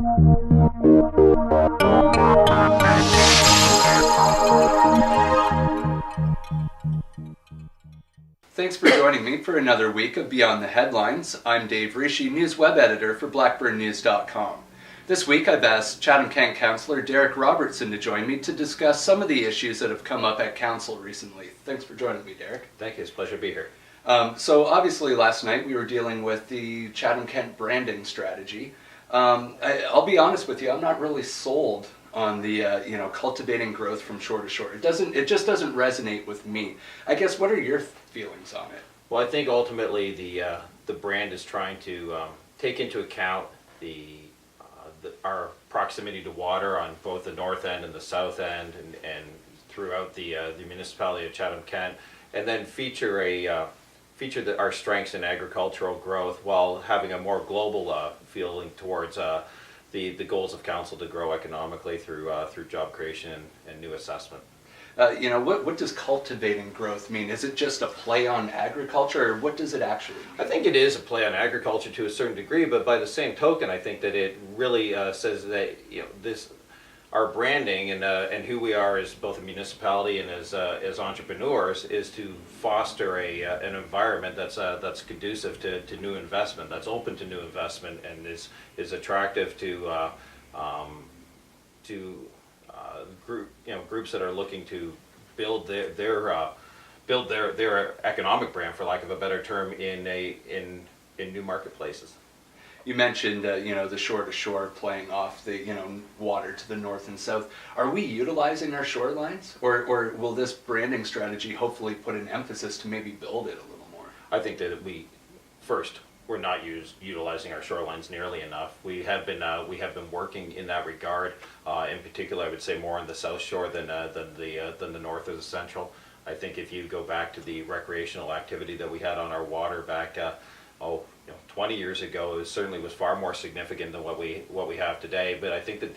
Thanks for joining me for another week of Beyond the Headlines. I'm Dave Rishi, News Web Editor for blackburnnews.com. This week I've asked Chatham-Kent Councillor Derek Robertson to join me to discuss some of the issues that have come up at Council recently. Thanks for joining me, Derek. Thank you, it's a pleasure to be here. So obviously last night we were dealing with the Chatham-Kent branding strategy. I'll be honest with you, I'm not really sold on the cultivating growth from shore to shore. It just doesn't resonate with me. I guess, what are your feelings on it? Well, I think ultimately the brand is trying to take into account our proximity to water on both the north end and the south end, and throughout the municipality of Chatham-Kent, and then feature our strengths in agricultural growth while having a more global feeling towards the goals of council to grow economically through job creation and new assessment. What does cultivating growth mean? Is it just a play on agriculture, or what does it actually mean? I think it is a play on agriculture to a certain degree, but by the same token, I think that it really says that our branding and who we are as both a municipality and as entrepreneurs is to foster an environment that's conducive to new investment, that's open to new investment, and is attractive to groups that are looking to build their economic brand, for lack of a better term, in new marketplaces. You mentioned the shore to shore playing off the water to the north and south. Are we utilizing our shorelines, or will this branding strategy hopefully put an emphasis to maybe build it a little more? I think that we're not utilizing our shorelines nearly enough. We have been working in that regard. In particular, I would say more on the south shore than the north or the central. I think if you go back to the recreational activity that we had on our water back 20 years ago, it certainly was far more significant than what we have today. But I think that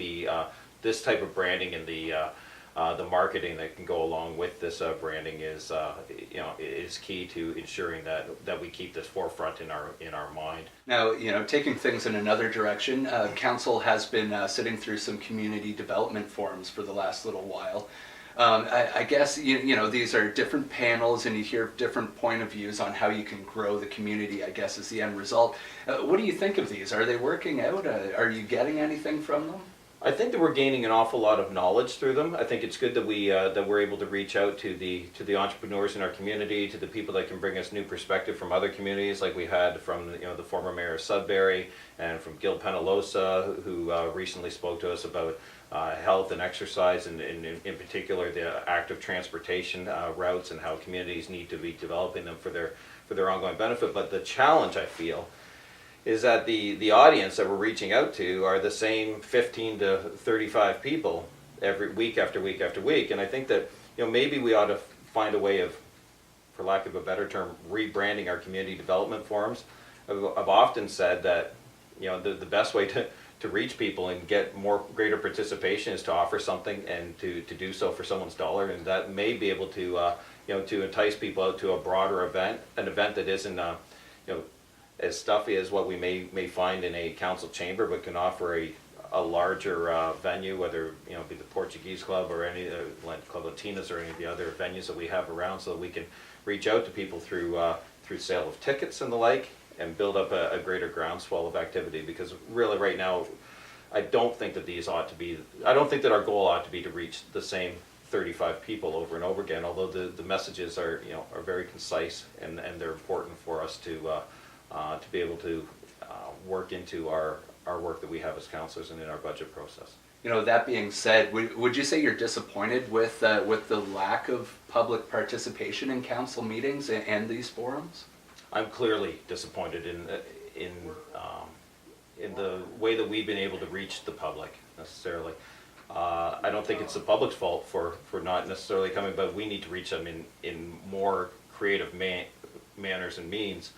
this type of branding and the marketing that can go along with this branding is key to ensuring that we keep this forefront in our mind. Now, taking things in another direction, council has been sitting through some community development forums for the last little while. I guess these are different panels, and you hear different point of views on how you can grow the community, I guess, is the end result. What do you think of these? Are they working out? Are you getting anything from them? I think that we're gaining an awful lot of knowledge through them. I think it's good that we're able to reach out to the entrepreneurs in our community, to the people that can bring us new perspective from other communities, like we had from the former mayor of Sudbury, and from Gil Penalosa, who recently spoke to us about health and exercise, and in particular the active transportation routes, and how communities need to be developing them for their ongoing benefit. But the challenge, I feel, is that the audience that we're reaching out to are the same 15 to 35 people every week after week after week. And I think that maybe we ought to find a way of, for lack of a better term, rebranding our community development forums. I've often said that the best way to reach people and get greater participation is to offer something, and to do so for someone's dollar, and that may be able to to entice people out to a broader event, an event that isn't as stuffy as what we may find in a council chamber, but can offer a larger venue, whether it be the Portuguese Club or any Club Latinas or any of the other venues that we have around, so that we can reach out to people through sale of tickets and the like, and build up a greater groundswell of activity. Because really right now, I don't think that our goal ought to be to reach the same 35 people over and over again, although the messages are very concise, and they're important for us to be able to work into our work that we have as councillors and in our budget process. That being said, would you say you're disappointed with the lack of public participation in council meetings and these forums? I'm clearly disappointed in the way that we've been able to reach the public necessarily. I don't think it's the public's fault for not necessarily coming, but we need to reach them in more creative manners and means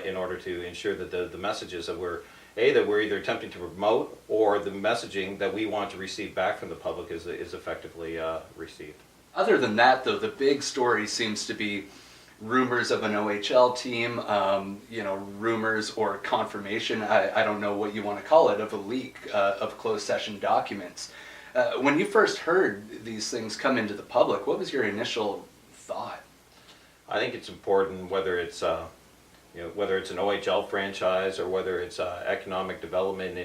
in order to ensure that the messages that we're either attempting to promote, or the messaging that we want to receive back from the public is effectively received. Other than that, though, the big story seems to be rumors of an OHL team, rumors or confirmation, I don't know what you want to call it, of a leak of closed session documents. When you first heard these things come into the public, what was your initial thought? I think it's important whether it's whether it's an OHL franchise or whether it's economic development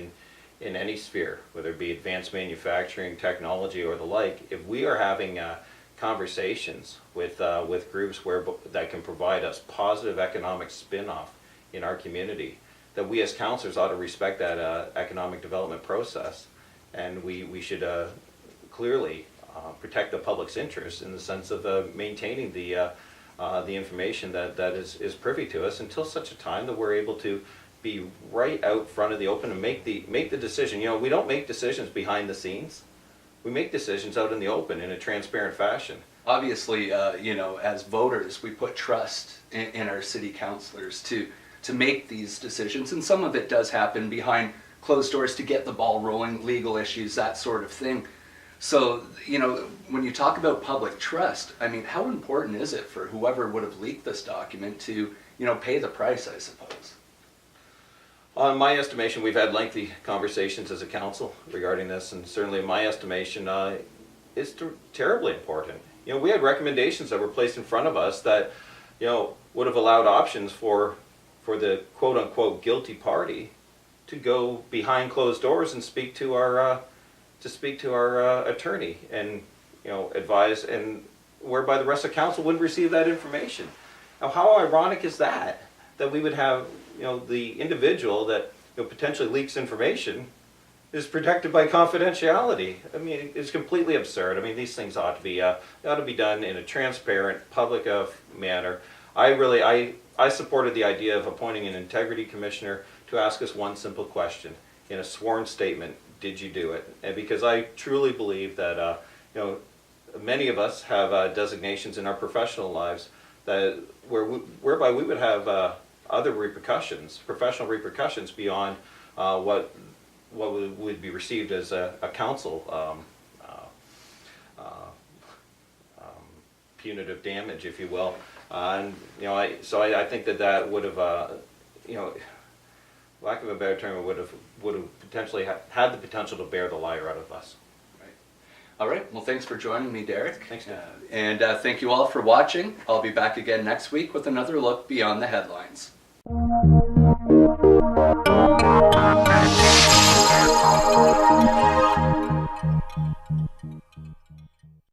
in any sphere, whether it be advanced manufacturing, technology, or the like. If we are having conversations with groups that can provide us positive economic spin-off in our community, that we as councillors ought to respect that economic development process, and we should clearly protect the public's interest in the sense of maintaining the information that is privy to us until such a time that we're able to be right out front of the open and make the decision. We don't make decisions behind the scenes. We make decisions out in the open in a transparent fashion. Obviously, as voters, we put trust in our city councilors to make these decisions, and some of it does happen behind closed doors to get the ball rolling, legal issues, that sort of thing. So, when you talk about public trust, I mean, how important is it for whoever would have leaked this document to, pay the price, I suppose? On my estimation, we've had lengthy conversations as a council regarding this, and certainly in my estimation, it's terribly important. We had recommendations that were placed in front of us that, would have allowed options for the quote-unquote guilty party to go behind closed doors and speak to our attorney and advise, and whereby the rest of council wouldn't receive that information. Now, how ironic is that we would have the individual that potentially leaks information is protected by confidentiality? I mean, it's completely absurd. I mean, these things ought to be done in a transparent, public manner. I supported the idea of appointing an integrity commissioner to ask us one simple question in a sworn statement: did you do it? And because I truly believe that many of us have designations in our professional lives that whereby we would have other repercussions, professional repercussions beyond what would be received as a council punitive damage, if you will. I think that would have, lack of a better term, would have potentially had the potential to bear the liar out of us. Right. All right. Well, thanks for joining me, Derek. Thanks. And thank you all for watching. I'll be back again next week with another look beyond the headlines.